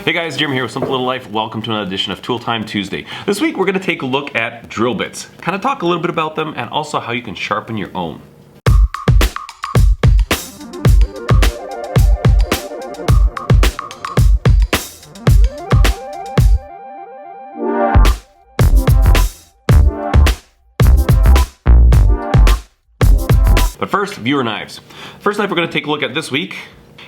Hey guys, Jim here with Simple Little Life. Welcome to another edition of Tool Time Tuesday. This week we're going to take a look at drill bits, kind of talk a little bit about them and also how you can sharpen your own. But first, viewer knives. First knife we're going to take a look at this week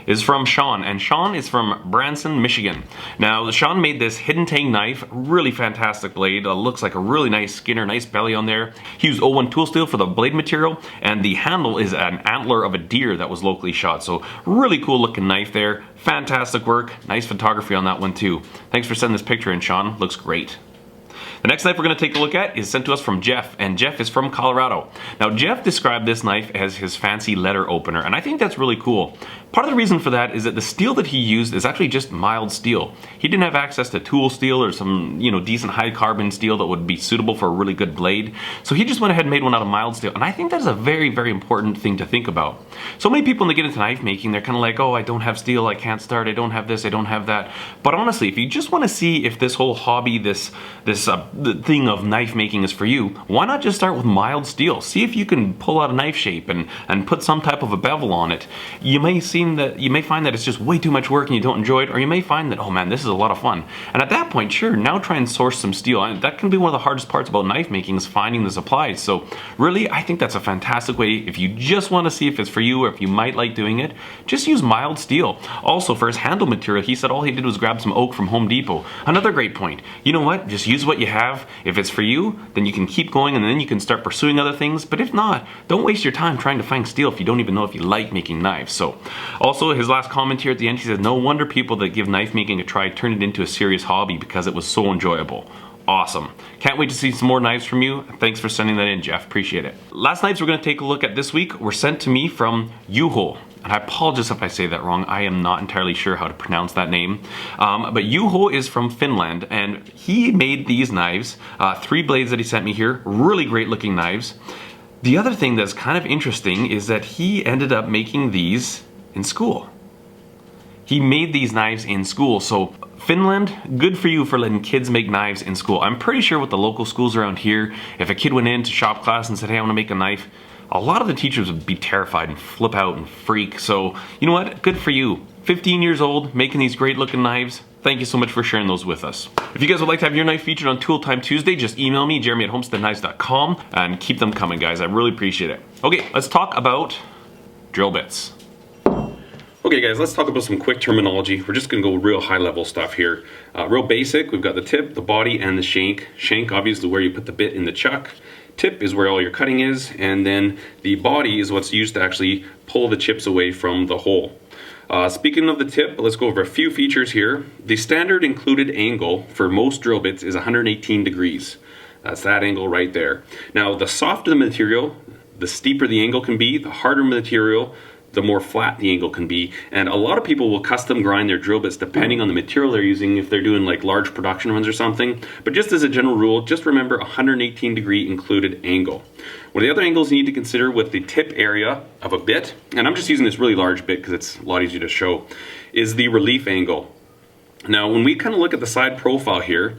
is from Sean, and Sean is from Branson, Michigan. Now, Sean made this hidden Tang knife, really fantastic blade. Looks like a really nice skinner, nice belly on there. He used 01 tool steel for the blade material, and the handle is an antler of a deer that was locally shot. So really cool looking knife there. Fantastic work. Nice photography on that one too. Thanks for sending this picture in, Sean. Looks great. The next knife we're going to take a look at is sent to us from Jeff, and Jeff is from Colorado. Now, Jeff described this knife as his fancy letter opener, and I think that's really cool. Part of the reason for that is that the steel that he used is actually just mild steel. He didn't have access to tool steel or some, decent high carbon steel that would be suitable for a really good blade. So he just went ahead and made one out of mild steel, and I think that is a very, very important thing to think about. So many people, when they get into knife making, they're kind of like, oh, I don't have steel, I can't start, I don't have this, I don't have that. But honestly, if you just want to see if this whole hobby, the thing of knife making is for you, why not just start with mild steel? See if you can pull out a knife shape and put some type of a bevel on it. You may find that it's just way too much work and you don't enjoy it, or you may find that, oh man, this is a lot of fun. And at that point, sure, now try and source some steel. And that can be one of the hardest parts about knife making, is finding the supplies. So really, I think that's a fantastic way. If you just want to see if it's for you or if you might like doing it, just use mild steel. Also, for his handle material, he said all he did was grab some oak from Home Depot. Another great point. You know what? Just use what you have. If it's for you, then you can keep going and then you can start pursuing other things. But if not, don't waste your time trying to find steel if you don't even know if you like making knives. So also, his last comment here at the end, he says, no wonder people that give knife making a try turn it into a serious hobby because it was so enjoyable. Awesome. Can't wait to see some more knives from you. Thanks for sending that in, Jeff. Appreciate it. Last knives we're going to take a look at this week were sent to me from Juho. And I apologize if I say that wrong. I am not entirely sure how to pronounce that name. But Juho is from Finland, and he made these knives. 3 blades that he sent me here. Really great looking knives. The other thing that's kind of interesting is that he ended up making these in school. He made these knives in school. So Finland, good for you for letting kids make knives in school. I'm pretty sure with the local schools around here, if a kid went into shop class and said, hey, I want to make a knife, a lot of the teachers would be terrified and flip out and freak. So, you know what? Good for you. 15 years old, making these great looking knives. Thank you so much for sharing those with us. If you guys would like to have your knife featured on Tool Time Tuesday, just email me, jeremy@homesteadknives.com, and keep them coming, guys. I really appreciate it. Okay, let's talk about drill bits. Okay guys, let's talk about some quick terminology. We're just gonna go real high level stuff here. Real basic, we've got the tip, the body, and the shank. Shank, obviously where you put the bit in the chuck. Tip is where all your cutting is, and then the body is what's used to actually pull the chips away from the hole. Speaking of the tip, let's go over a few features here. The standard included angle for most drill bits is 118 degrees. That's that angle right there. Now, the softer the material, the steeper the angle can be, the harder the material, the more flat the angle can be. And a lot of people will custom grind their drill bits depending on the material they're using, if they're doing like large production runs or something. But just as a general rule, just remember 118 degree included angle. One of the other angles you need to consider with the tip area of a bit, and I'm just using this really large bit because it's a lot easier to show, is the relief angle. Now when we kind of look at the side profile here,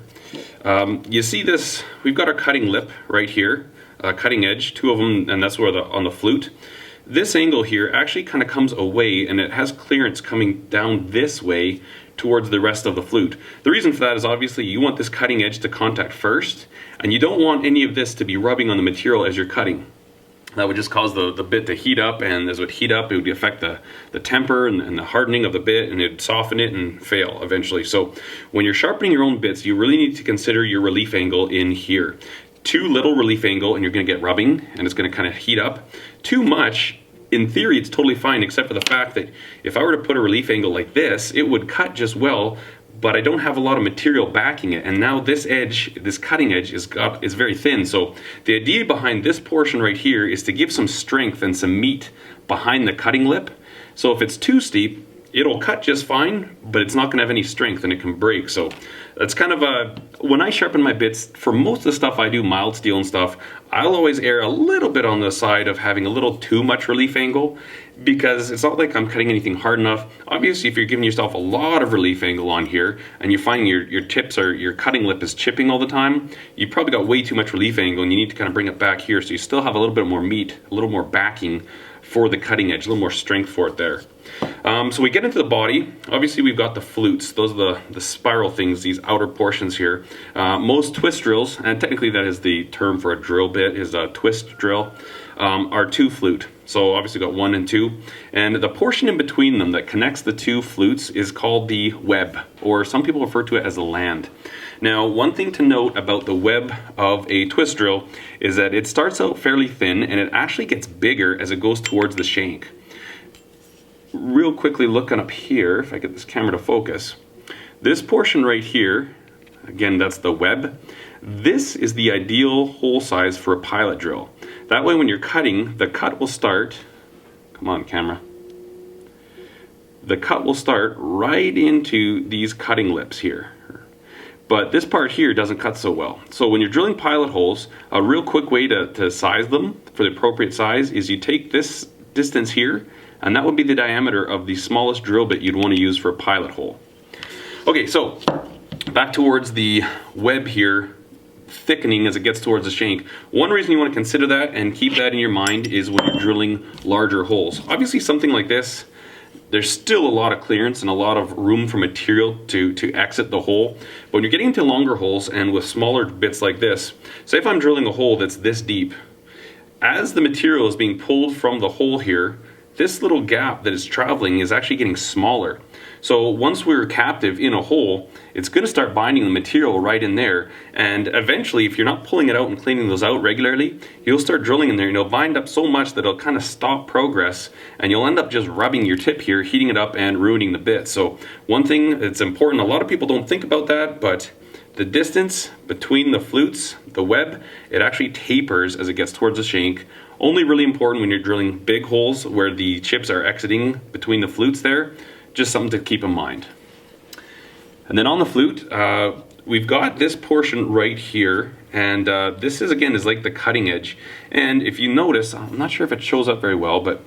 you see this, we've got our cutting lip right here, cutting edge, 2 of them, and that's where on the flute. This angle here actually kind of comes away, and it has clearance coming down this way towards the rest of the flute. The reason for that is obviously you want this cutting edge to contact first, and you don't want any of this to be rubbing on the material as you're cutting. That would just cause the bit to heat up, and as it would heat up, it would affect the temper and the hardening of the bit, and it'd soften it and fail eventually. So when you're sharpening your own bits, you really need to consider your relief angle in here. Too little relief angle and you're going to get rubbing, and it's going to kind of heat up. Too much, in theory, it's totally fine, except for the fact that if I were to put a relief angle like this, it would cut just well, but I don't have a lot of material backing it. And now this edge, this cutting edge is very thin. So the idea behind this portion right here is to give some strength and some meat behind the cutting lip. So if it's too steep, it'll cut just fine, but it's not going to have any strength and it can break. So that's kind of a, when I sharpen my bits, for most of the stuff I do, mild steel and stuff, I'll always err a little bit on the side of having a little too much relief angle, because it's not like I'm cutting anything hard enough. Obviously, if you're giving yourself a lot of relief angle on here and you're finding your tips or your cutting lip is chipping all the time, you probably got way too much relief angle and you need to kind of bring it back here so you still have a little bit more meat, a little more backing for the cutting edge, a little more strength for it there. So we get into the body. Obviously we've got the flutes. Those are the spiral things, these outer portions here. Most twist drills, and technically that is the term for a drill bit, is a twist drill, are 2 flute. So obviously got 1 and 2. And the portion in between them that connects the 2 flutes is called the web, or some people refer to it as the land. Now, one thing to note about the web of a twist drill is that it starts out fairly thin and it actually gets bigger as it goes towards the shank. Real quickly looking up here, if I get this camera to focus, this portion right here, again, that's the web. This is the ideal hole size for a pilot drill. That way when you're cutting, the cut will start, come on camera, the cut will start right into these cutting lips here. But this part here doesn't cut so well. So when you're drilling pilot holes, a real quick way to size them for the appropriate size is you take this distance here, and that would be the diameter of the smallest drill bit you'd want to use for a pilot hole. Okay, so back towards the web here, thickening as it gets towards the shank. One reason you want to consider that and keep that in your mind is when you're drilling larger holes. Obviously something like this, there's still a lot of clearance and a lot of room for material to exit the hole. But when you're getting into longer holes and with smaller bits like this, say if I'm drilling a hole that's this deep, as the material is being pulled from the hole here, this little gap that is traveling is actually getting smaller. So once we're captive in a hole, it's going to start binding the material right in there, and eventually if you're not pulling it out and cleaning those out regularly, you'll start drilling in there and it'll bind up so much that it'll kind of stop progress, and you'll end up just rubbing your tip here, heating it up and ruining the bit. So one thing that's important, a lot of people don't think about that, but the distance between the flutes, the web, it actually tapers as it gets towards the shank. Only really important when you're drilling big holes where the chips are exiting between the flutes there. Just something to keep in mind. And then on the flute, we've got this portion right here, and this is like the cutting edge. And if you notice, I'm not sure if it shows up very well, but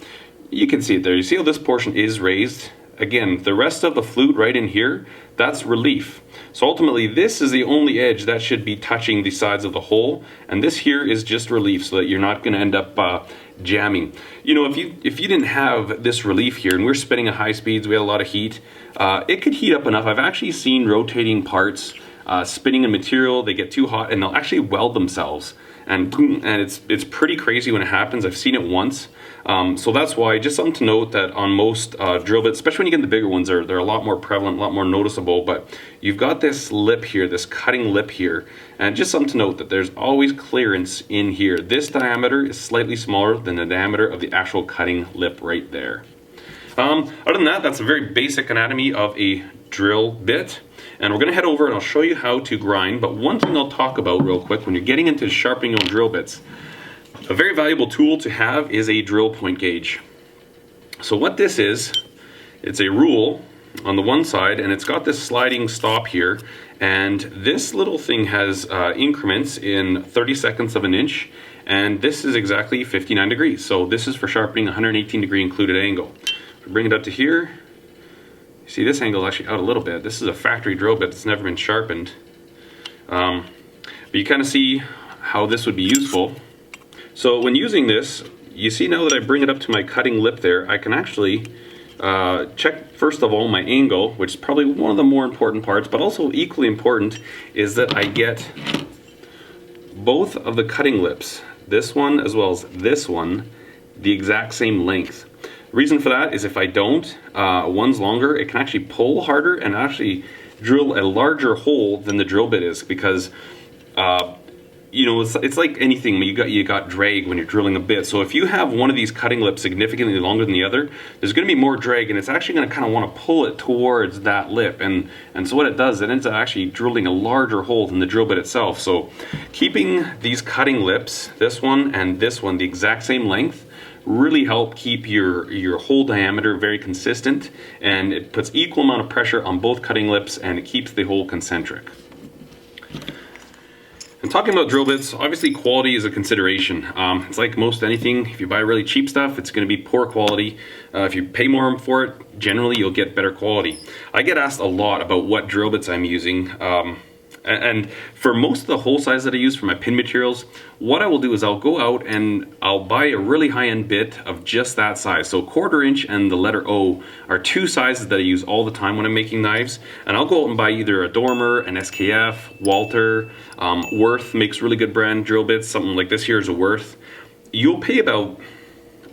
you can see it there. You see how this portion is raised? Again, the rest of the flute right in here, that's relief. So ultimately, this is the only edge that should be touching the sides of the hole, and this here is just relief so that you're not going to end up jamming. You know, if you didn't have this relief here, and we're spinning at high speeds, we had a lot of heat, it could heat up enough. I've actually seen rotating parts spinning in material, they get too hot, and they'll actually weld themselves. And it's pretty crazy when it happens. I've seen it once. So that's why, just something to note that on most drill bits, especially when you get the bigger ones, they're a lot more prevalent, a lot more noticeable, but you've got this lip here, this cutting lip here, and just something to note that there's always clearance in here. This diameter is slightly smaller than the diameter of the actual cutting lip right there. Other than that, that's a very basic anatomy of a drill bit. And we're going to head over and I'll show you how to grind. But one thing I'll talk about real quick, when you're getting into sharpening your own drill bits, a very valuable tool to have is a drill point gauge. So what this is, it's a rule on the one side, and it's got this sliding stop here. And this little thing has increments in 30 of an inch. And this is exactly 59 degrees. So this is for sharpening 118 degree included angle. Bring it up to here. You see this angle is actually out a little bit. This is a factory drill bit that's never been sharpened. But you kind of see how this would be useful. So when using this, you see now that I bring it up to my cutting lip there, I can actually check first of all my angle, which is probably one of the more important parts, but also equally important is that I get both of the cutting lips, this one as well as this one, the exact same length. Reason for that is if I don't, one's longer, it can actually pull harder and actually drill a larger hole than the drill bit is, because you know, it's like anything. You got drag when you're drilling a bit. So if you have one of these cutting lips significantly longer than the other, there's going to be more drag, and it's actually going to kind of want to pull it towards that lip. And so what it does, it ends up actually drilling a larger hole than the drill bit itself. So keeping these cutting lips, this one and this one, the exact same length, really help keep your hole diameter very consistent, and it puts equal amount of pressure on both cutting lips, and it keeps the hole concentric. And talking about drill bits, obviously quality is a consideration. It's like most anything, if you buy really cheap stuff, it's going to be poor quality. If you pay more for it, generally you'll get better quality. I get asked a lot about what drill bits I'm using. And for most of the hole size that I use for my pin materials, what I will do is I'll go out and I'll buy a really high-end bit of just that size. So 1/4 inch and the letter O are two sizes that I use all the time when I'm making knives. And I'll go out and buy either a Dormer, an SKF, Walter, Worth makes really good brand drill bits. Something like this here is a Worth. You'll pay about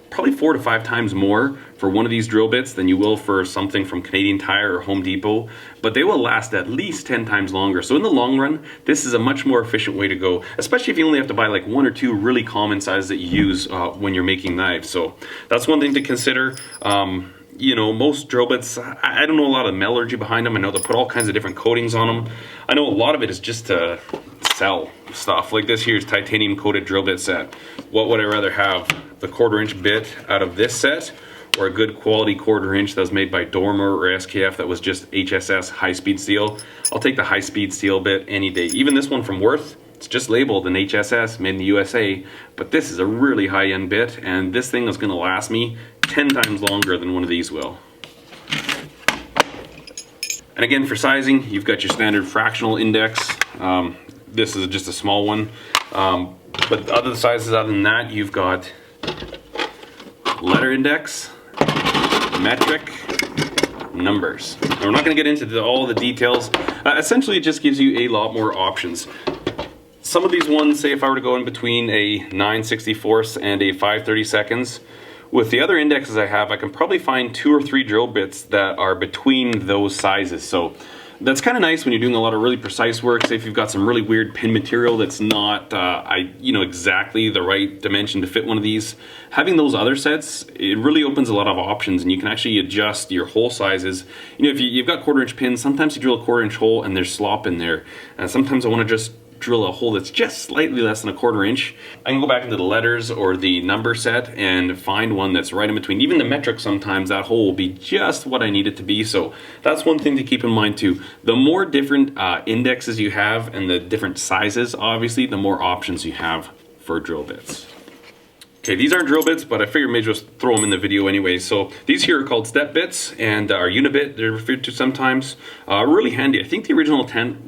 probably 4 to 5 times more for one of these drill bits than you will for something from Canadian Tire or Home Depot, but they will last at least 10 times longer. So in the long run, this is a much more efficient way to go, especially if you only have to buy like 1 or 2 really common sizes that you use when you're making knives. So that's one thing to consider. You know, most drill bits, I don't know a lot of metallurgy behind them. I know they put all kinds of different coatings on them. I know a lot of it is just to sell stuff. Like this here's titanium coated drill bit set. What would I rather have? The 1/4 inch bit out of this set, or a good quality 1/4 inch that was made by Dormer or SKF that was just HSS high speed steel? I'll take the high speed steel bit any day. Even this one from Worth, it's just labeled an HSS made in the USA, but this is a really high end bit, and this thing is going to last me 10 times longer than one of these will. And again, for sizing, you've got your standard fractional index. This is just a small one, but the other sizes other than that, you've got letter index, metric, numbers. Now, we're not going to get into all the details. Essentially, it just gives you a lot more options. Some of these ones, say if I were to go in between a 9/64 and a 5/32, with the other indexes I have, I can probably find 2 or 3 drill bits that are between those sizes. So that's kind of nice when you're doing a lot of really precise work. Say if you've got some really weird pin material that's not exactly the right dimension to fit one of these. Having those other sets, it really opens a lot of options, and you can actually adjust your hole sizes. You know, if you've got 1/4 inch pins, sometimes you drill a 1/4 inch hole and there's slop in there. And sometimes I want to just drill a hole that's just slightly less than a 1/4 inch. I can go back into the letters or the number set and find one that's right in between. Even the metric, sometimes that hole will be just what I need it to be. So that's one thing to keep in mind too. The more different indexes you have and the different sizes, obviously, the more options you have for drill bits. Okay, these aren't drill bits, but I figured maybe just throw them in the video anyway. So these here are called step bits, and are unibit, they're referred to sometimes. Really handy. I think the original intent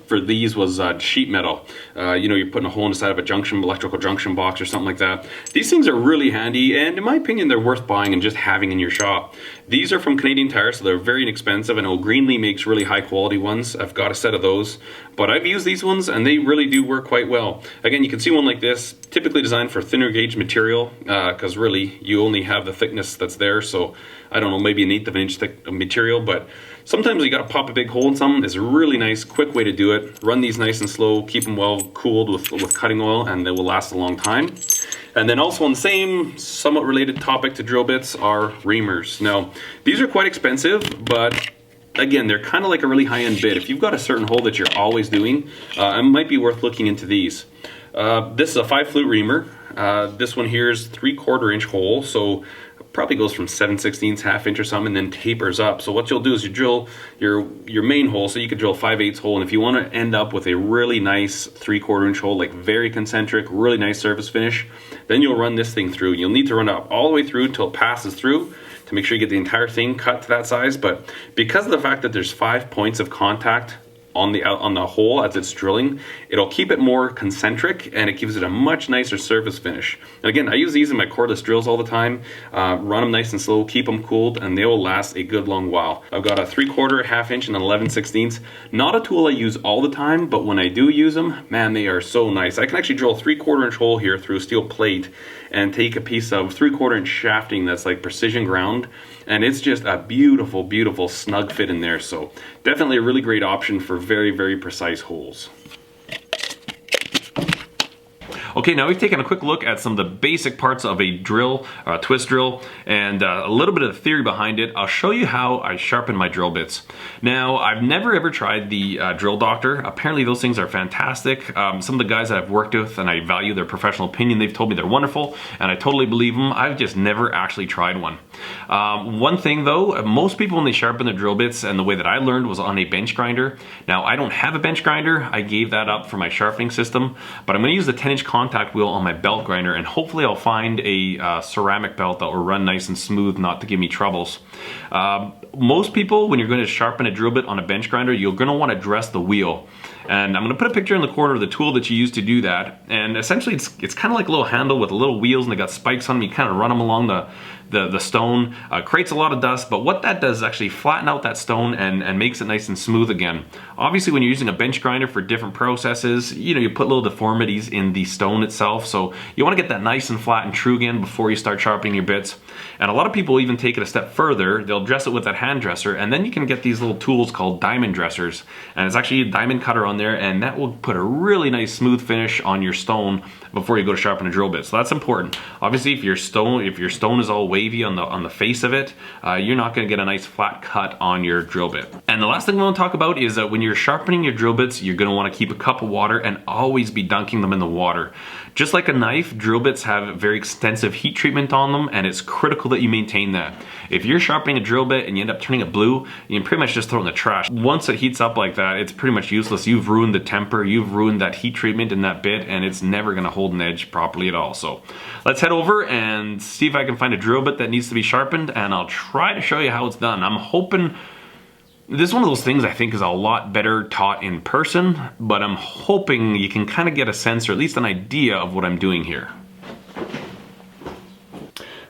for these was sheet metal. You know, you're putting a hole in the side of a electrical junction box or something like that. These things are really handy, and in my opinion, they're worth buying and just having in your shop. These are from Canadian Tire, so they're very inexpensive. I know Greenlee makes really high quality ones. I've got a set of those, but I've used these ones and they really do work quite well. Again, you can see one like this, typically designed for thinner gauge material, because really you only have the thickness that's there. So I don't know, maybe 1/8 of an inch thick of material, but sometimes you gotta pop a big hole in something. It's a really nice, quick way to do it. Run these nice and slow, keep them well cooled with cutting oil, and they will last a long time. And then also on the same, somewhat related topic to drill bits are reamers. Now, these are quite expensive, but again, they're kind of like a really high-end bit. If you've got a certain hole that you're always doing, it might be worth looking into these. This is a 5-flute reamer. This one here is 3/4 inch hole, so probably goes from 7/16, half inch or something, and then tapers up. So what you'll do is you drill your main hole, so you could drill a 5/8 hole, and if you want to end up with a really nice 3/4 inch hole, like very concentric, really nice surface finish, then you'll run this thing through. You'll need to run it up all the way through until it passes through to make sure you get the entire thing cut to that size. But because of the fact that there's 5 points of contact on the hole as it's drilling, it'll keep it more concentric, and it gives it a much nicer surface finish. And again, I use these in my cordless drills all the time. Run them nice and slow, keep them cooled, and they will last a good long while. I've got a 3/4, half inch, and an 11/16. Not a tool I use all the time, but when I do use them, man, they are so nice. I can actually drill a 3/4 inch hole here through a steel plate and take a piece of 3/4 inch shafting that's like precision ground, and it's just a beautiful, beautiful snug fit in there. So definitely a really great option for very, very precise holes. Okay, now we've taken a quick look at some of the basic parts of a drill, twist drill, and a little bit of the theory behind it. I'll show you how I sharpen my drill bits. Now, I've never ever tried the Drill Doctor. Apparently those things are fantastic. Some of the guys that I've worked with, and I value their professional opinion, they've told me they're wonderful, and I totally believe them. I've just never actually tried one. One thing though, most people when they sharpen their drill bits, and the way that I learned was on a bench grinder. Now, I don't have a bench grinder. I gave that up for my sharpening system, but I'm gonna use the 10-inch contact wheel on my belt grinder, and hopefully I'll find a ceramic belt that will run nice and smooth, not to give me troubles. Most people, when you're going to sharpen a drill bit on a bench grinder, you're going to want to dress the wheel. And I'm going to put a picture in the corner of the tool that you use to do that. And essentially it's kind of like a little handle with little wheels, and they got spikes on them. You kind of run them along the stone. Creates a lot of dust, but what that does is actually flatten out that stone and makes it nice and smooth again. Obviously, when you're using a bench grinder for different processes, you know, you put little deformities in the stone itself, so you want to get that nice and flat and true again before you start sharpening your bits. And a lot of people even take it a step further. They'll dress it with that hand dresser, and then you can get these little tools called diamond dressers, and it's actually a diamond cutter on there, and that will put a really nice smooth finish on your stone before you go to sharpen a drill bit. So that's important. Obviously, if your stone is all wavy on the face of it, you're not going to get a nice flat cut on your drill bit. And the last thing we want to talk about is that when you're sharpening your drill bits, you're going to want to keep a cup of water and always be dunking them in the water. Just like a knife, drill bits have very extensive heat treatment on them, and it's critical that you maintain that. If you're sharpening a drill bit and you end up turning it blue, you can pretty much just throw it in the trash. Once it heats up like that, it's pretty much useless. You've ruined the temper, you've ruined that heat treatment in that bit, and it's never going to hold an edge properly at all. So let's head over and see if I can find a drill bit that needs to be sharpened, and I'll try to show you how it's done. I'm hoping this is one of those things I think is a lot better taught in person, but I'm hoping you can kind of get a sense or at least an idea of what I'm doing here.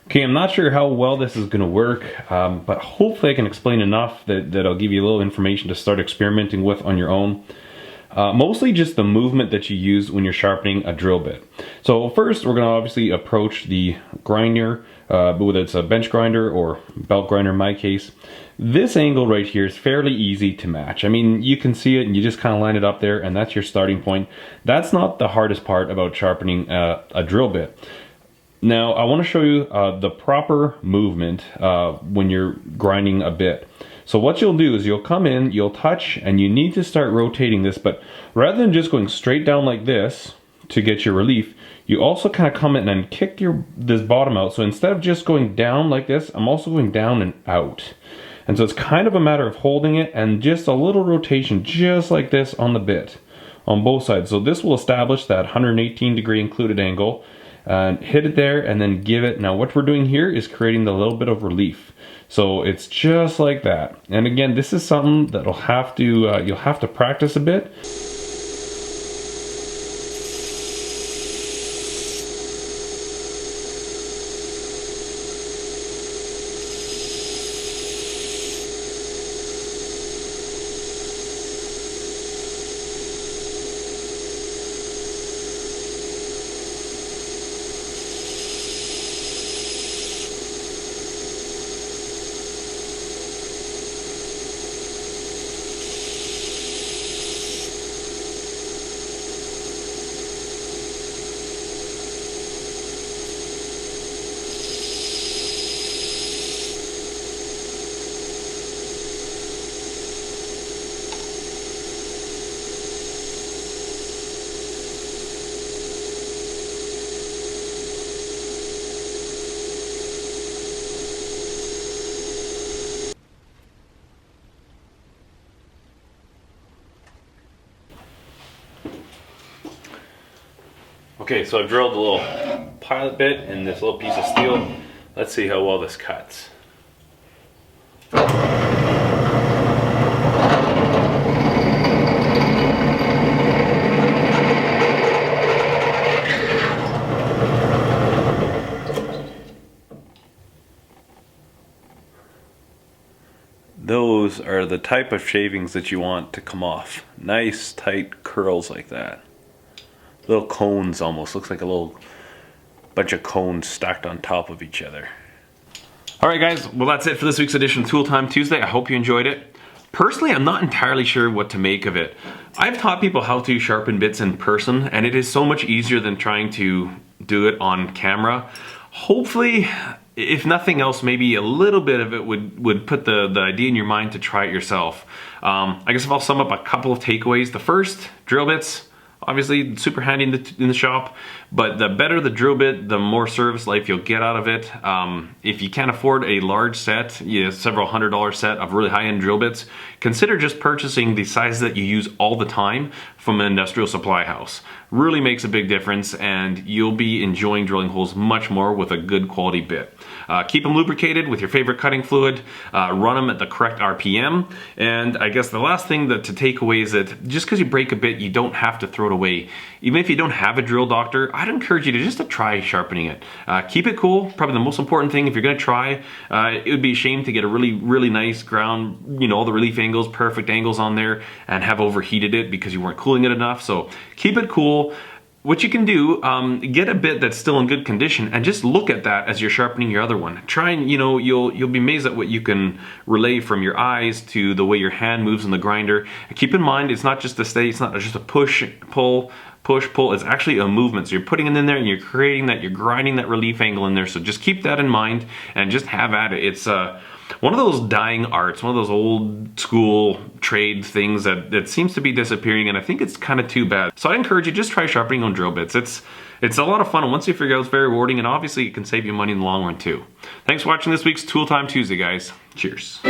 Okay, I'm not sure how well this is going to work, but hopefully I can explain enough that I'll give you a little information to start experimenting with on your own. Mostly just the movement that you use when you're sharpening a drill bit. So first we're going to obviously approach the grinder, whether it's a bench grinder or belt grinder in my case. This angle right here is fairly easy to match. I mean, you can see it and you just kind of line it up there, and that's your starting point. That's not the hardest part about sharpening a drill bit. Now I want to show you the proper movement when you're grinding a bit. So what you'll do is you'll come in, you'll touch, and you need to start rotating this, but rather than just going straight down like this to get your relief, you also kind of come in and kick this bottom out. So instead of just going down like this, I'm also going down and out. And so it's kind of a matter of holding it and just a little rotation just like this on the bit on both sides. So this will establish that 118 degree included angle, and hit it there and then give it. Now what we're doing here is creating the little bit of relief. So it's just like that. And again, this is something that'll have to you'll have to practice a bit. Okay, so I've drilled a little pilot bit in this little piece of steel. Let's see how well this cuts. Those are the type of shavings that you want to come off. Nice tight curls like that. Little cones almost, looks like a little bunch of cones stacked on top of each other. Alright guys, well that's it for this week's edition of Tool Time Tuesday. I hope you enjoyed it. Personally, I'm not entirely sure what to make of it. I've taught people how to sharpen bits in person, and it is so much easier than trying to do it on camera. Hopefully, if nothing else, maybe a little bit of it would put the idea in your mind to try it yourself. I guess if I'll sum up a couple of takeaways. The first, drill bits. Obviously, super handy in the shop, but the better the drill bit, the more service life you'll get out of it. If you can't afford a large set, several $100 set of really high-end drill bits, consider just purchasing the size that you use all the time from an industrial supply house. Really makes a big difference, and you'll be enjoying drilling holes much more with a good quality bit. Keep them lubricated with your favorite cutting fluid, run them at the correct RPM, and I guess the last thing to take away is that just because you break a bit, you don't have to throw it away. Even if you don't have a drill doctor, I'd encourage you to just try sharpening it. Keep it cool, probably the most important thing if you're gonna try. It would be a shame to get a really nice ground, all the relief angles, perfect angles on there, and have overheated it because you weren't cooling it enough. So keep it cool. What you can do, get a bit that's still in good condition and just look at that as you're sharpening your other one. Try and, you'll be amazed at what you can relay from your eyes to the way your hand moves in the grinder. And keep in mind, it's not just a steady, it's not just a push, pull, it's actually a movement. So you're putting it in there and you're creating that, you're grinding that relief angle in there. So just keep that in mind and just have at it. It's one of those dying arts, one of those old school trade things that seems to be disappearing, and I think it's kind of too bad. So I encourage you, just try sharpening on drill bits. It's a lot of fun, and once you figure it out, it's very rewarding, and obviously it can save you money in the long run too. Thanks for watching this week's Tool Time Tuesday, guys. Cheers.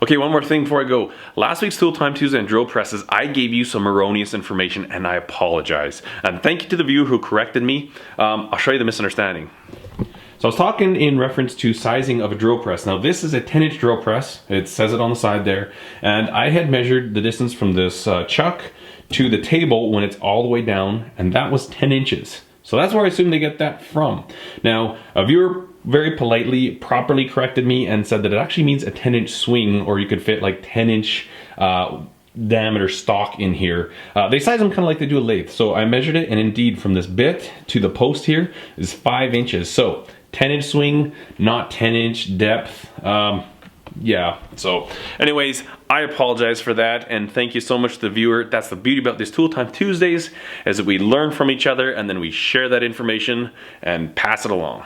Okay, one more thing before I go. Last week's Tool Time Tuesday and drill presses, I gave you some erroneous information and I apologize. And thank you to the viewer who corrected me. I'll show you the misunderstanding. So I was talking in reference to sizing of a drill press. Now this is a 10-inch drill press. It says it on the side there. And I had measured the distance from this chuck to the table when it's all the way down, and that was 10 inches. So that's where I assume they get that from. Now, a viewer very politely, properly corrected me and said that it actually means a 10-inch swing, or you could fit like 10-inch diameter stock in here. They size them kind of like they do a lathe. So I measured it, and indeed from this bit to the post here is 5 inches. So 10-inch swing, not 10-inch depth. Yeah, so anyways, I apologize for that, and thank you so much to the viewer. That's the beauty about these Tool Time Tuesdays, is that we learn from each other and then we share that information and pass it along.